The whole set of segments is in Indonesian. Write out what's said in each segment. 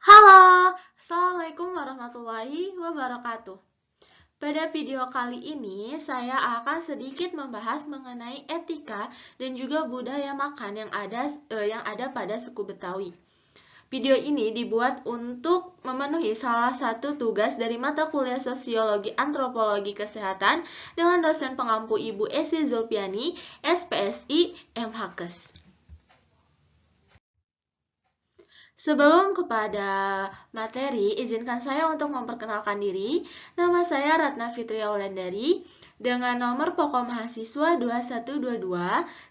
Halo, Assalamualaikum warahmatullahi wabarakatuh. Pada video kali ini, saya akan sedikit membahas mengenai etika dan juga budaya makan yang ada pada suku Betawi. Video ini dibuat untuk memenuhi salah satu tugas dari mata kuliah Sosiologi Antropologi Kesehatan dengan dosen pengampu Ibu Esi Zulpiani, SPSI, MHKes. Sebelum kepada materi, izinkan saya untuk memperkenalkan diri. Nama saya Ratna Fitria Wulandari dengan nomor pokok mahasiswa 2122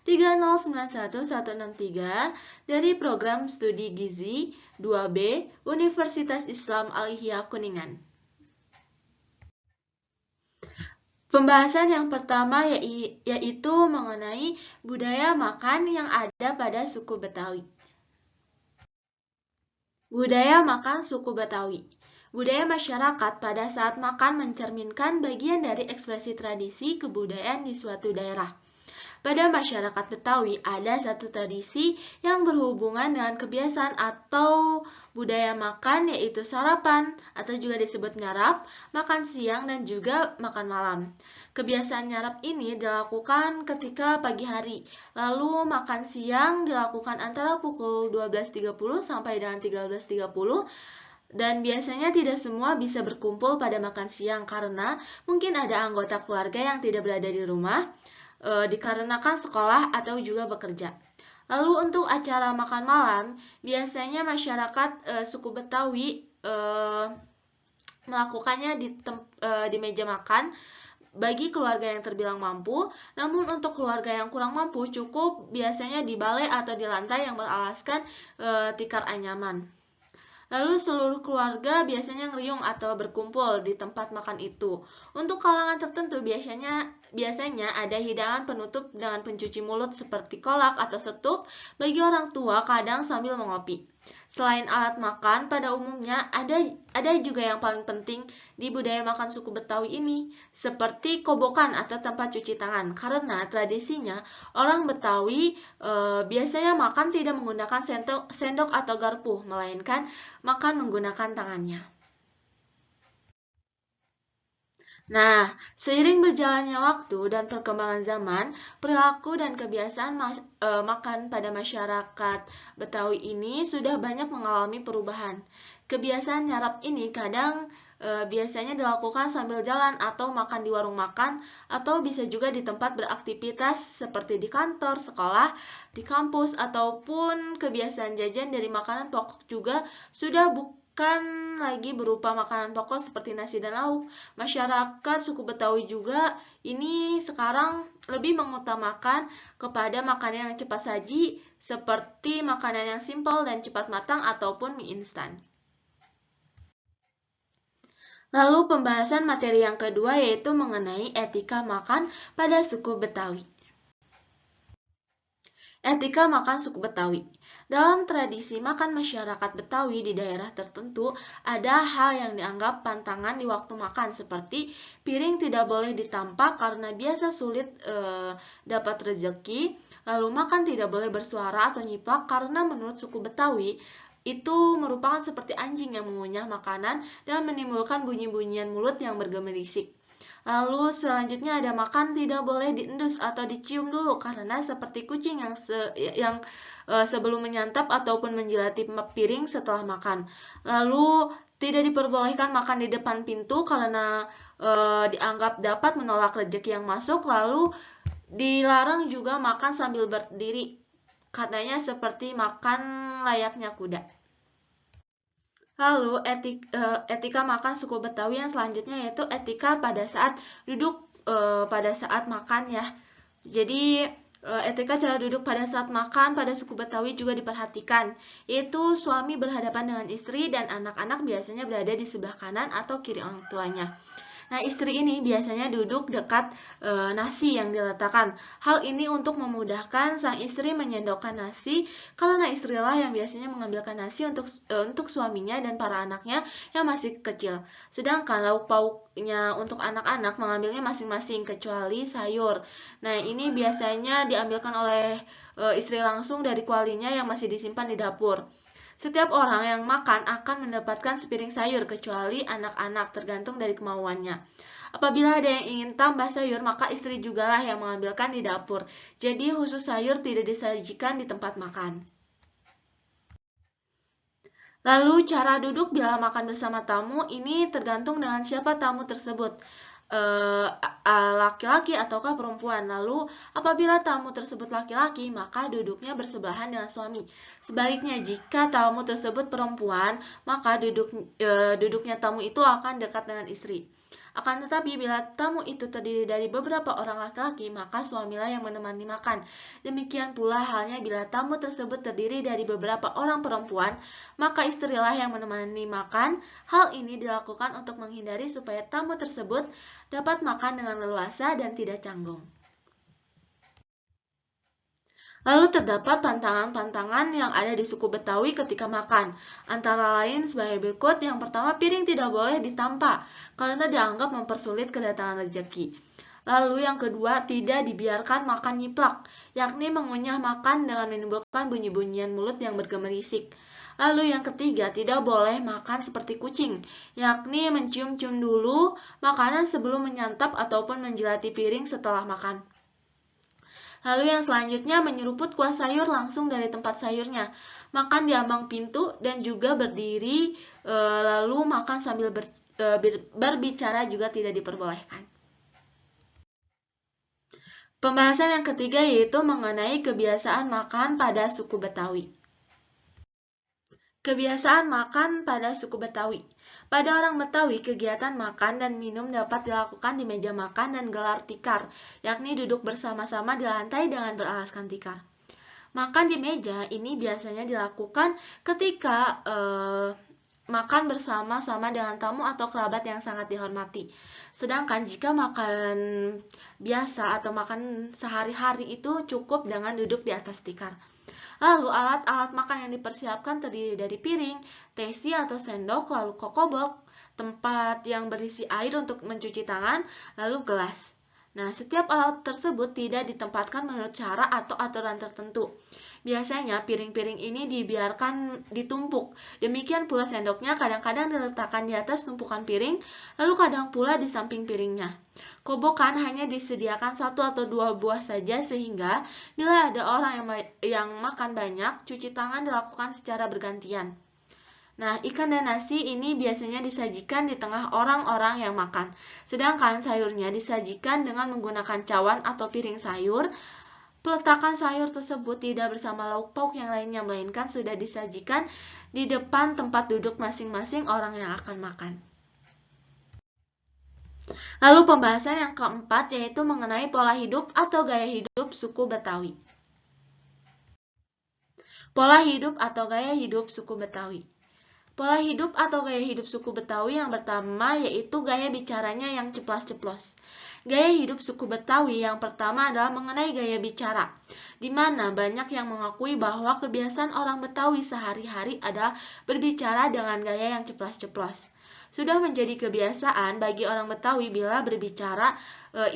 3091163 dari program studi Gizi 2B Universitas Islam Al-Ihya Kuningan. Pembahasan yang pertama yaitu mengenai budaya makan yang ada pada suku Betawi. Budaya makan suku Betawi. Budaya masyarakat pada saat makan mencerminkan bagian dari ekspresi tradisi kebudayaan di suatu daerah. Pada masyarakat Betawi ada satu tradisi yang berhubungan dengan kebiasaan atau budaya makan, yaitu sarapan atau juga disebut nyarap, makan siang dan juga makan malam. Kebiasaan nyarap ini dilakukan ketika pagi hari, lalu makan siang dilakukan antara pukul 12.30 sampai dengan 13.30. Dan biasanya tidak semua bisa berkumpul pada makan siang karena mungkin ada anggota keluarga yang tidak berada di rumah, dikarenakan sekolah atau juga bekerja. Lalu untuk acara makan malam, biasanya masyarakat suku Betawi melakukannya di meja makan bagi keluarga yang terbilang mampu. Namun untuk keluarga yang kurang mampu, cukup biasanya di balai atau di lantai yang beralaskan tikar anyaman. Lalu seluruh keluarga biasanya ngeriung atau berkumpul di tempat makan itu. Untuk kalangan tertentu biasanya ada hidangan penutup dengan pencuci mulut seperti kolak atau setup bagi orang tua, kadang sambil mengopi. Selain alat makan, pada umumnya ada juga yang paling penting di budaya makan suku Betawi ini, seperti kobokan atau tempat cuci tangan. Karena tradisinya orang Betawi biasanya makan tidak menggunakan sendok atau garpu, melainkan makan menggunakan tangannya. Nah, seiring berjalannya waktu dan perkembangan zaman, perilaku dan kebiasaan makan pada masyarakat Betawi ini sudah banyak mengalami perubahan. Kebiasaan nyarap ini kadang biasanya dilakukan sambil jalan atau makan di warung makan, atau bisa juga di tempat beraktivitas seperti di kantor, sekolah, di kampus, ataupun kebiasaan jajan dari makanan pokok juga sudah bukan lagi berupa makanan pokok seperti nasi dan lauk. Masyarakat suku Betawi juga ini sekarang lebih mengutamakan kepada makanan yang cepat saji seperti makanan yang simpel dan cepat matang ataupun mie instan. Lalu pembahasan materi yang kedua yaitu mengenai etika makan pada suku Betawi. Etika makan suku Betawi. Dalam tradisi makan masyarakat Betawi di daerah tertentu, ada hal yang dianggap pantangan di waktu makan, seperti piring tidak boleh ditampak karena biasa sulit dapat rezeki, lalu makan tidak boleh bersuara atau nyiplak karena menurut suku Betawi, itu merupakan seperti anjing yang mengunyah makanan dan menimbulkan bunyi-bunyian mulut yang bergemerisik. Lalu selanjutnya ada makan tidak boleh diendus atau dicium dulu karena seperti kucing yang sebelum menyantap ataupun menjilati piring setelah makan. Lalu tidak diperbolehkan makan di depan pintu karena dianggap dapat menolak rezeki yang masuk. Lalu dilarang juga makan sambil berdiri, katanya seperti makan layaknya kuda. Lalu etika makan suku Betawi yang selanjutnya yaitu etika pada saat duduk pada saat makan ya. Jadi etika cara duduk pada saat makan pada suku Betawi juga diperhatikan, yaitu suami berhadapan dengan istri dan anak-anak biasanya berada di sebelah kanan atau kiri orang tuanya. Nah, istri ini biasanya duduk dekat nasi yang diletakkan. Hal ini untuk memudahkan sang istri menyendokkan nasi, karena istrilah yang biasanya mengambilkan nasi untuk suaminya dan para anaknya yang masih kecil. Sedangkan lauk pauknya untuk anak-anak mengambilnya masing-masing kecuali sayur. Nah, ini biasanya diambilkan oleh istri langsung dari kualinya yang masih disimpan di dapur. Setiap orang yang makan akan mendapatkan sepiring sayur kecuali anak-anak, tergantung dari kemauannya. Apabila ada yang ingin tambah sayur, maka istri jugalah yang mengambilkan di dapur. Jadi khusus sayur tidak disajikan di tempat makan. Lalu cara duduk bila makan bersama tamu ini tergantung dengan siapa tamu tersebut, laki-laki ataukah perempuan. Lalu apabila tamu tersebut laki-laki, maka duduknya bersebelahan dengan suami. Sebaliknya, jika tamu tersebut perempuan, maka duduknya tamu itu akan dekat dengan istri. Akan tetapi bila tamu itu terdiri dari beberapa orang laki-laki, maka suamilah yang menemani makan. Demikian pula halnya bila tamu tersebut terdiri dari beberapa orang perempuan, maka istrilah yang menemani makan. Hal ini dilakukan untuk menghindari supaya tamu tersebut dapat makan dengan leluasa dan tidak canggung. Lalu terdapat pantangan-pantangan yang ada di suku Betawi ketika makan. Antara lain sebagai berikut. Yang pertama, piring tidak boleh ditampak karena dianggap mempersulit kedatangan rezeki. Lalu yang kedua, tidak dibiarkan makan nyiplak, yakni mengunyah makan dengan menimbulkan bunyi-bunyian mulut yang bergemerisik. Lalu yang ketiga, tidak boleh makan seperti kucing, yakni mencium-cium dulu makanan sebelum menyantap ataupun menjilati piring setelah makan. Lalu yang selanjutnya, menyeruput kuah sayur langsung dari tempat sayurnya. Makan di ambang pintu dan juga berdiri, lalu makan sambil berbicara juga tidak diperbolehkan. Pembahasan yang ketiga yaitu mengenai kebiasaan makan pada suku Betawi. Kebiasaan makan pada suku Betawi. Pada orang Betawi, kegiatan makan dan minum dapat dilakukan di meja makan dan gelar tikar, yakni duduk bersama-sama di lantai dengan beralaskan tikar. Makan di meja ini biasanya dilakukan ketika makan bersama-sama dengan tamu atau kerabat yang sangat dihormati. Sedangkan jika makan biasa atau makan sehari-hari itu cukup dengan duduk di atas tikar. Lalu alat-alat makan yang dipersiapkan terdiri dari piring, tesi atau sendok, lalu kokobok, tempat yang berisi air untuk mencuci tangan, lalu gelas. Nah, setiap alat tersebut tidak ditempatkan menurut cara atau aturan tertentu. Biasanya piring-piring ini dibiarkan ditumpuk. Demikian pula sendoknya kadang-kadang diletakkan di atas tumpukan piring, lalu kadang pula di samping piringnya. Kobokan hanya disediakan 1 atau 2 buah saja sehingga bila ada orang yang makan banyak, cuci tangan dilakukan secara bergantian. Nah, ikan dan nasi ini biasanya disajikan di tengah orang-orang yang makan. Sedangkan sayurnya disajikan dengan menggunakan cawan atau piring sayur. Peletakan sayur tersebut tidak bersama lauk pauk yang lainnya, melainkan sudah disajikan di depan tempat duduk masing-masing orang yang akan makan. Lalu pembahasan yang keempat yaitu mengenai pola hidup atau gaya hidup suku Betawi. Pola hidup atau gaya hidup suku Betawi. Pola hidup atau gaya hidup suku Betawi yang pertama yaitu gaya bicaranya yang ceplas-ceplos. Gaya hidup suku Betawi yang pertama adalah mengenai gaya bicara, di mana banyak yang mengakui bahwa kebiasaan orang Betawi sehari-hari adalah berbicara dengan gaya yang ceplas-ceplos. Sudah menjadi kebiasaan bagi orang Betawi bila berbicara,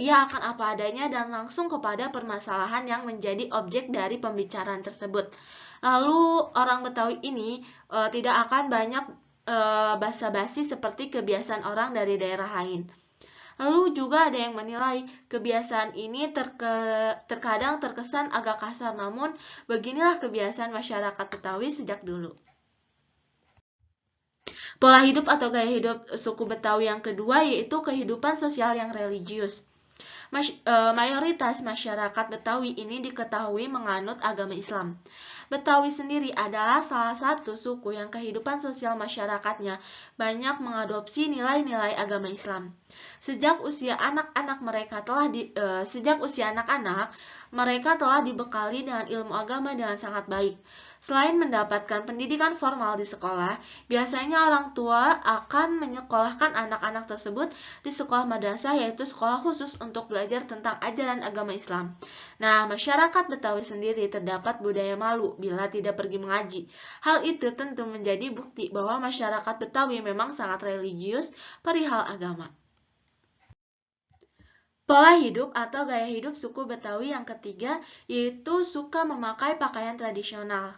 ia akan apa adanya dan langsung kepada permasalahan yang menjadi objek dari pembicaraan tersebut. Lalu orang Betawi ini tidak akan banyak basa-basi seperti kebiasaan orang dari daerah lain. Lalu juga ada yang menilai kebiasaan ini terkadang terkesan agak kasar, namun beginilah kebiasaan masyarakat Betawi sejak dulu. Pola hidup atau gaya hidup suku Betawi yang kedua yaitu kehidupan sosial yang religius. Mayoritas masyarakat Betawi ini diketahui menganut agama Islam. Betawi sendiri adalah salah satu suku yang kehidupan sosial masyarakatnya banyak mengadopsi nilai-nilai agama Islam. Sejak usia anak-anak mereka telah dibekali dengan ilmu agama dengan sangat baik. Selain mendapatkan pendidikan formal di sekolah, biasanya orang tua akan menyekolahkan anak-anak tersebut di sekolah madrasah, yaitu sekolah khusus untuk belajar tentang ajaran agama Islam. Nah, masyarakat Betawi sendiri terdapat budaya malu bila tidak pergi mengaji. Hal itu tentu menjadi bukti bahwa masyarakat Betawi memang sangat religius perihal agama. Pola hidup atau gaya hidup suku Betawi yang ketiga yaitu suka memakai pakaian tradisional.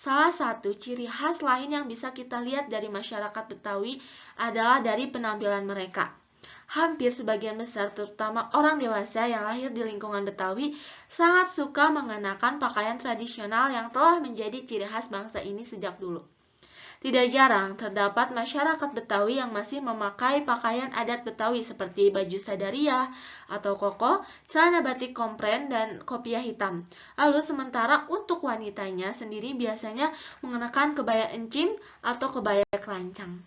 Salah satu ciri khas lain yang bisa kita lihat dari masyarakat Betawi adalah dari penampilan mereka. Hampir sebagian besar, terutama orang dewasa yang lahir di lingkungan Betawi, sangat suka mengenakan pakaian tradisional yang telah menjadi ciri khas bangsa ini sejak dulu. Tidak jarang terdapat masyarakat Betawi yang masih memakai pakaian adat Betawi seperti baju sadariah atau koko, celana batik kompren, dan kopiah hitam. Lalu sementara untuk wanitanya sendiri biasanya mengenakan kebaya encim atau kebaya kelancang.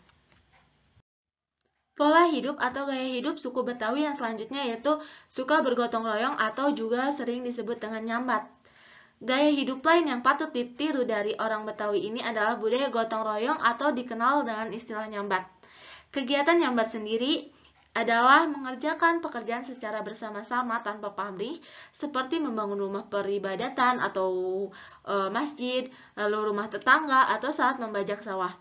Pola hidup atau gaya hidup suku Betawi yang selanjutnya yaitu suka bergotong royong atau juga sering disebut dengan nyambat. Gaya hidup lain yang patut ditiru dari orang Betawi ini adalah budaya gotong royong atau dikenal dengan istilah nyambat. Kegiatan nyambat sendiri adalah mengerjakan pekerjaan secara bersama-sama tanpa pamrih, seperti membangun rumah peribadatan atau masjid, lalu rumah tetangga, atau saat membajak sawah.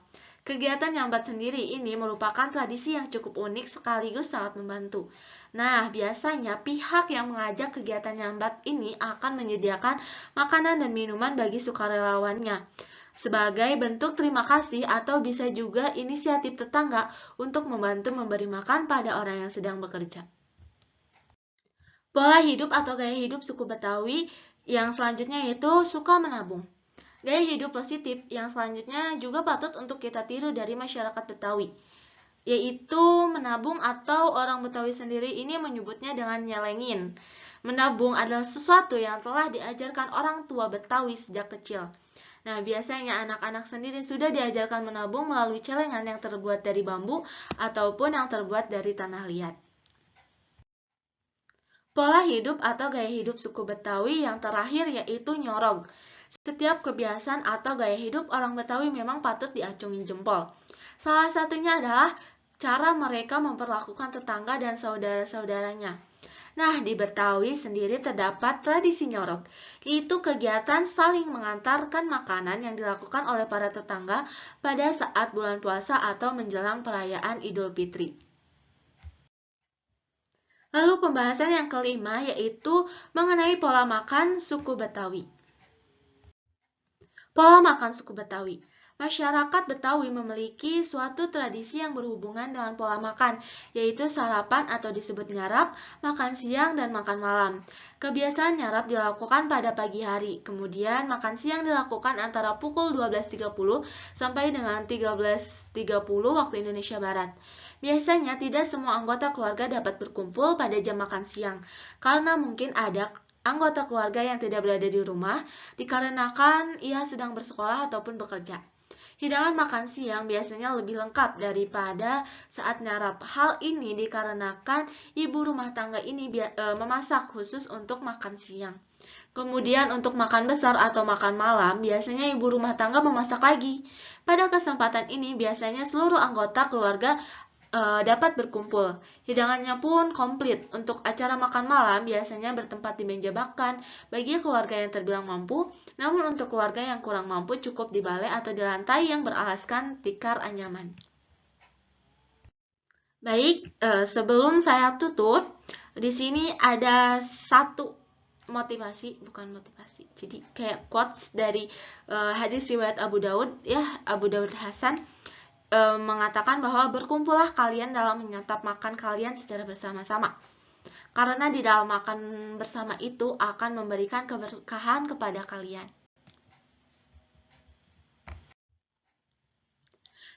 Kegiatan nyambat sendiri ini merupakan tradisi yang cukup unik sekaligus sangat membantu. Nah, biasanya pihak yang mengajak kegiatan nyambat ini akan menyediakan makanan dan minuman bagi sukarelawannya sebagai bentuk terima kasih, atau bisa juga inisiatif tetangga untuk membantu memberi makan pada orang yang sedang bekerja. Pola hidup atau gaya hidup suku Betawi yang selanjutnya yaitu suka menabung. Gaya hidup positif yang selanjutnya juga patut untuk kita tiru dari masyarakat Betawi, yaitu menabung, atau orang Betawi sendiri ini menyebutnya dengan nyelengin. Menabung adalah sesuatu yang telah diajarkan orang tua Betawi sejak kecil. Nah, biasanya anak-anak sendiri sudah diajarkan menabung melalui celengan yang terbuat dari bambu ataupun yang terbuat dari tanah liat. Pola hidup atau gaya hidup suku Betawi yang terakhir yaitu nyorog. Setiap kebiasaan atau gaya hidup orang Betawi memang patut diacungin jempol. Salah satunya adalah cara mereka memperlakukan tetangga dan saudara-saudaranya. Nah, di Betawi sendiri terdapat tradisi nyorog, yaitu kegiatan saling mengantarkan makanan yang dilakukan oleh para tetangga pada saat bulan puasa atau menjelang perayaan Idul Fitri. Lalu pembahasan yang kelima yaitu mengenai pola makan suku Betawi. Pola makan suku Betawi. Masyarakat Betawi memiliki suatu tradisi yang berhubungan dengan pola makan, yaitu sarapan atau disebut nyarap, makan siang, dan makan malam. Kebiasaan nyarap dilakukan pada pagi hari, kemudian makan siang dilakukan antara pukul 12.30 sampai dengan 13.30 waktu Indonesia Barat. Biasanya tidak semua anggota keluarga dapat berkumpul pada jam makan siang, karena mungkin ada anggota keluarga yang tidak berada di rumah dikarenakan ia sedang bersekolah ataupun bekerja. Hidangan makan siang biasanya lebih lengkap daripada saat nyarap. Hal ini dikarenakan ibu rumah tangga ini memasak khusus untuk makan siang. Kemudian untuk makan besar atau makan malam, biasanya ibu rumah tangga memasak lagi. Pada kesempatan ini biasanya seluruh anggota keluarga dapat berkumpul. Hidangannya pun komplit. Untuk acara makan malam biasanya bertempat di meja makan bagi keluarga yang terbilang mampu, namun untuk keluarga yang kurang mampu cukup di balai atau di lantai yang beralaskan tikar anyaman. Baik, sebelum saya tutup, di sini ada satu bukan motivasi. Jadi kayak quotes dari hadis riwayat Abu Daud ya, Abu Daud Hasan. Mengatakan bahwa berkumpullah kalian dalam menyantap makan kalian secara bersama-sama. Karena di dalam makan bersama itu akan memberikan keberkahan kepada kalian.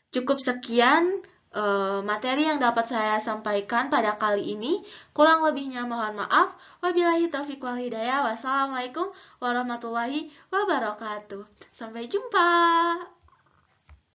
Cukup sekian materi yang dapat saya sampaikan pada kali ini. Kurang lebihnya mohon maaf. Wabillahi taufiq wal hidayah. Wassalamualaikum warahmatullahi wabarakatuh. Sampai jumpa.